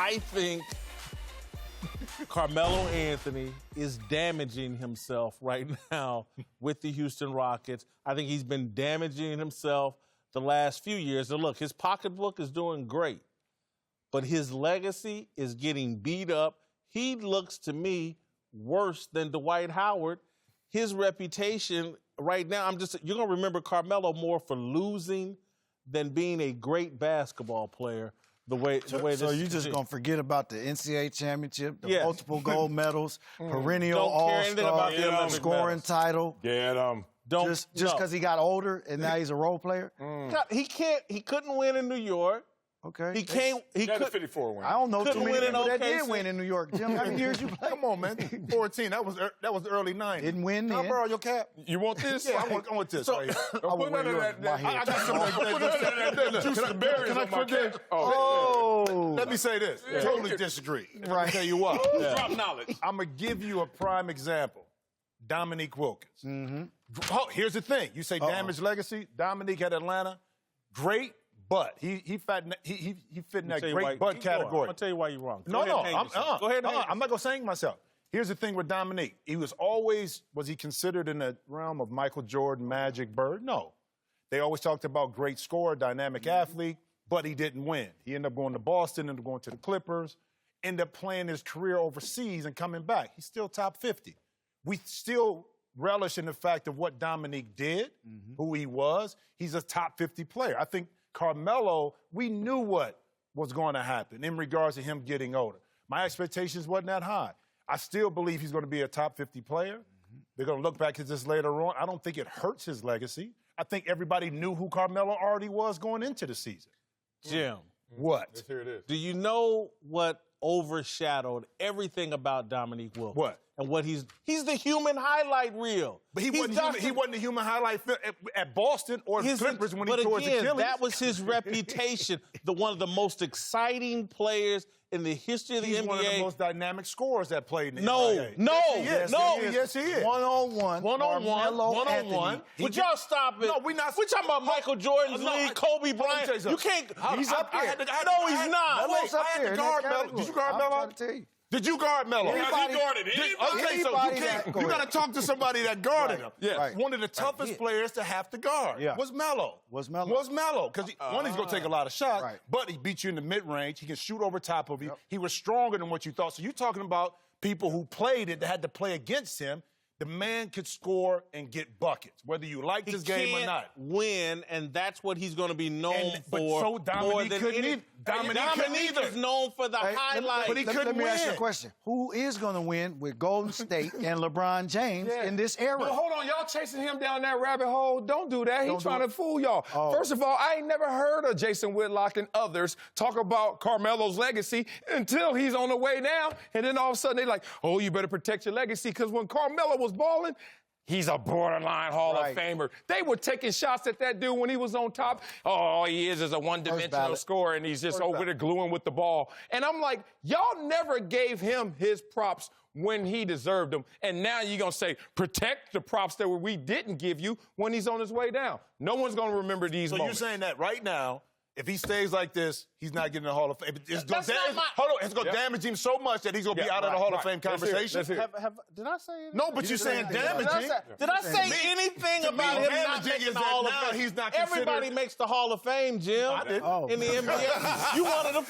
I think Carmelo Anthony is damaging himself right now with the Houston Rockets. I think he's been damaging himself the last few years. And look, his pocketbook is doing great, but his legacy is getting beat up. He looks to me worse than Dwight Howard. His reputation right now, you're going to remember Carmelo more for losing than being a great basketball player. So you're just going to forget about the NCAA championship, the multiple gold medals, perennial all-star, scoring title. Get him. Just because he got older and now he's a role player? He couldn't win in New York. Okay. He could 54 win. I don't know too many people that did OKC. win in New York. Jim, how many years you played? Come on, man. 14. That was the early 90s. Didn't win Can then. I borrow your cap? You want this? Yeah, I want this. Right here. I would wear yours in my head. I got some of that juice and berries on my cap. Oh. Let me say this. Totally disagree. Let me tell you what. Drop knowledge. I'm going to give you a prime example. Dominique Wilkins. Mm-hmm. Oh, here's the thing. You say damaged legacy. Dominique at Atlanta, great, but he fit in that great but category. I'm going to tell you why you're wrong. No, Go ahead. I'm not going to say myself. Here's the thing with Dominique. He was he considered in the realm of Michael Jordan, Magic, Bird? No. They always talked about great scorer, dynamic athlete, but he didn't win. He ended up going to Boston, ended up going to the Clippers, ended up playing his career overseas and coming back. He's still top 50. We still relish in the fact of what Dominique did, who he was. He's a top 50 player. I think Carmelo, we knew what was going to happen in regards to him getting older. My expectations wasn't that high. I still believe he's going to be a top 50 player. They're going to look back at this later on. I don't think it hurts his legacy. I think everybody knew who Carmelo already was going into the season. Jim. What? Here it is. Do you know what overshadowed everything about Dominique Wilkins? What? And what he's the human highlight reel. But he wasn't the human highlight at Boston or the Clippers when he tore his Achilles. That was his reputation. One of the most exciting players in the history of the NBA. He's one of the most dynamic scorers that played in the NBA. Yes, he is. One-on-one. Would y'all stop it? No, we're talking about Michael Jordan's league, Kobe Bryant. You can't. He's up there. No, he's not. Melo's up there. Did you guard Melo? I'm trying to tell you. Did you guard Melo? Has he guarded anybody? Okay, so you got to talk to somebody that guarded him. Yes. Right. One of the toughest players to have to guard was Melo. Because he's going to take a lot of shots, but he beat you in the mid-range. He can shoot over top of you. He was stronger than what you thought. So you're talking about people who played it that had to play against him. The man could score and get buckets, whether you liked his game or not. Win, and that's what he's going to be known for. But so Dominique couldn't either. Dominique is known for the highlights. But he couldn't Let me win. ask you a question. Who is going to win with Golden State and LeBron James in this era? Well, hold on. Y'all chasing him down that rabbit hole. Don't do that. He's trying to fool y'all. First of all, I ain't never heard of Jason Whitlock and others talk about Carmelo's legacy until he's on the way down. And then all of a sudden, they're like, oh, you better protect your legacy. Because when Carmelo was balling, he's a borderline Hall of Famer. They were taking shots at that dude when he was on top. Oh, all he is a one-dimensional scorer, and he's just over there gluing with the ball. And I'm like, y'all never gave him his props when he deserved them. And now you're going to say, protect the props that we didn't give you when he's on his way down. No one's going to remember these moments. So you're saying that right now, if he stays like this, he's not getting the Hall of Fame. It's going to damage him so much that he's going to be out of the Hall of Fame conversation. Did I say anything? No, but you're saying damaging. Did I say anything about him not making the Hall of Fame? He's not Everybody makes the Hall of Fame, Jim, in the NBA. You wanted a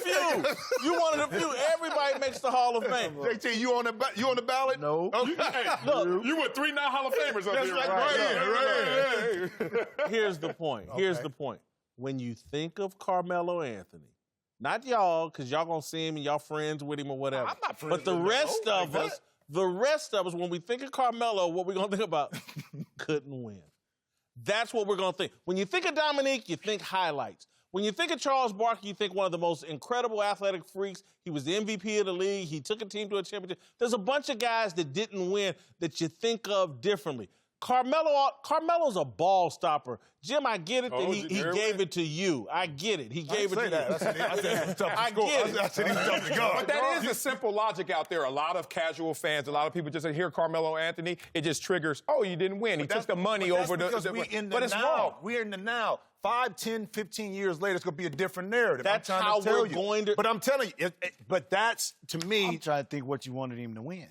few. Everybody makes the Hall of Fame. JT, you on the ballot? No. Okay. Look, you with 3 now Hall of Famers up here. Right here. Here's the point. When you think of Carmelo Anthony, not y'all, because y'all going to see him and y'all friends with him or whatever. I'm not friends with him. But the rest of us, when we think of Carmelo, what we're going to think about, couldn't win. That's what we're going to think. When you think of Dominique, you think highlights. When you think of Charles Barkley, you think one of the most incredible athletic freaks. He was the MVP of the league. He took a team to a championship. There's a bunch of guys that didn't win that you think of differently. Carmelo's a ball stopper. Jim, I get it that he gave it. it to you. I get it. He gave it to you. I said he was tough to score. I said he was tough to guard. But that is a simple logic out there. A lot of casual fans, a lot of people just hear Carmelo Anthony, it just triggers, oh, you didn't win. He took the money over the... But it's wrong. We're in the now. 5, 10, 15 years later, it's going to be a different narrative. That's I'm how trying to tell we're you. going to... But I'm telling you, but that's, to me... I'm trying to think what you wanted him to win.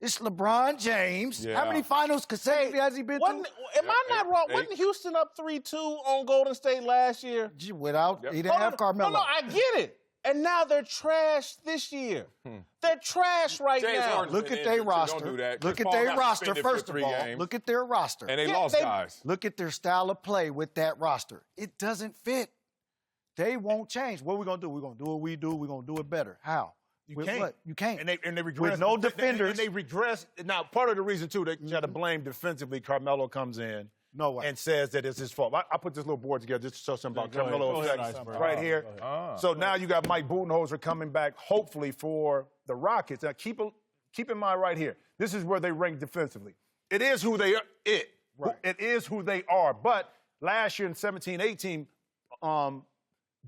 It's LeBron James. Yeah. How many finals consecutively has he been to? Am I not wrong? Wasn't Houston up 3-2 on Golden State last year? He didn't have Carmelo. No, I get it. And now they're trash this year. They're trash right now. Look at their roster. Don't do that. Look Chris at Paul their got roster, suspended for first of 3 all. games. Look at their roster. And they lost guys. Look at their style of play with that roster. It doesn't fit. They won't change. What are we going to do? We're going to do what we do. We're going to do it better. How? You With can't. what? You can't. And they regress. With no defenders. And they regress. Now, part of the reason, too, they try to blame defensively, Carmelo comes in No way. and says that it's his fault. I put this little board together just to show something about Go ahead. Carmelo Go ahead, effect Iceberg. right here. So now you got Mike Budenholzer coming back, hopefully, for the Rockets. Now, keep in mind right here, this is where they rank defensively. It is who they are. Right. It is who they are. But last year in 17-18,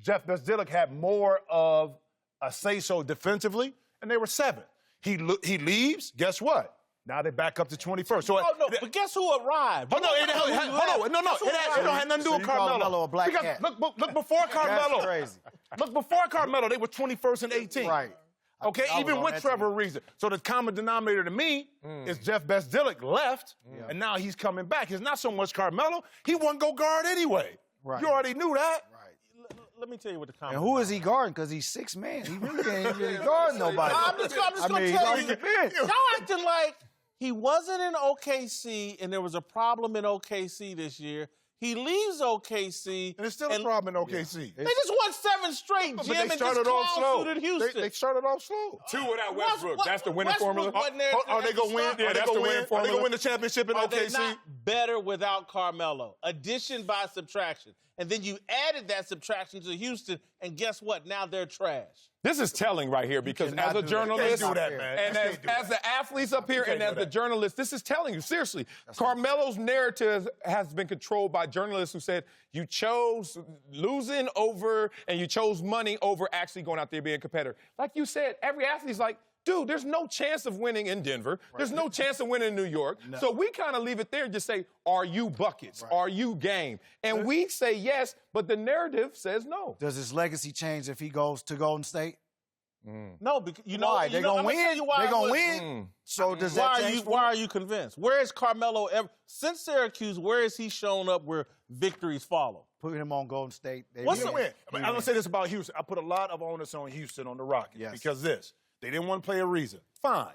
Jeff Bezdilik had more of a say-so defensively, and they were 7. He leaves, guess what? Now they're back up to 21st. So But guess who arrived? It don't have nothing to do with you call Carmelo. Melo a black Because cat. look before Carmelo. That's crazy. Look before Carmelo, they were 21st and 18. Right. Okay, I was even on with that Trevor team. Ariza. So the common denominator to me is Jeff Bezdilik left, and now he's coming back. It's not so much Carmelo. He wouldn't go guard anyway. Right. You already knew that. Let me tell you what the And comment. who is he guarding? Because he's 6 man. He really can't really guard nobody. I'm just going to tell you. Y'all acting like he wasn't in OKC and there was a problem in OKC this year. He leaves OKC. And it's still a problem in OKC. They just won 7 straight, But Jim, they and started just off slow. clown-suited Houston. They started off slow. 2 without Westbrook. That's the winning Westbrook formula. wasn't there Are they going to win? Yeah, that's the winning Are they formula. going to win the championship in Are they OKC? not better without Carmelo? Addition by subtraction. And then you added that subtraction to Houston, and guess what? Now they're trash. This is telling right here because cannot as a do that. journalist, Can't do that, man. and Can't do as the athletes up here, and as the journalists, this is telling you seriously. Carmelo's narrative has been controlled by journalists who said you chose losing over and you chose money over actually going out there being a competitor. Like you said, every athlete's like, dude, there's no chance of winning in Denver. Right. There's no chance of winning in New York. No. So we kind of leave it there and just say, are you buckets? Right. Are you game? And we say yes, but the narrative says no. Does his legacy change if he goes to Golden State? No, because you know Why? They're going to win. They're going to win. So does that change? Why are you convinced? Where is Carmelo ever? Since Syracuse, where has he shown up where victories follow? Put him on Golden State. What's the win? I'm going to say this about Houston. I put a lot of onus on Houston on the Rockets because they didn't want to play Ariza. Fine.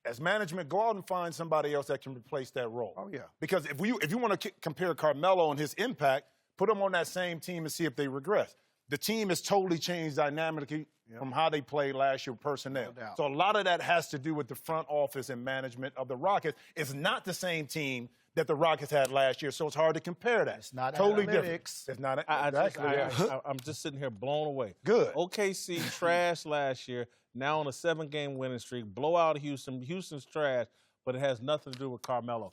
As management, go out and find somebody else that can replace that role. Oh, yeah. Because if you want to compare Carmelo and his impact, put him on that same team and see if they regress. The team has totally changed dynamically from how they played last year, personnel. No doubt. So a lot of that has to do with the front office and management of the Rockets. It's not the same team that the Rockets had last year, so it's hard to compare that. It's not totally analytics. different. It's not. I'm just sitting here blown away. Good. OKC trash last year, now on a 7-game winning streak. Blow out Houston. Houston's trash, but it has nothing to do with Carmelo.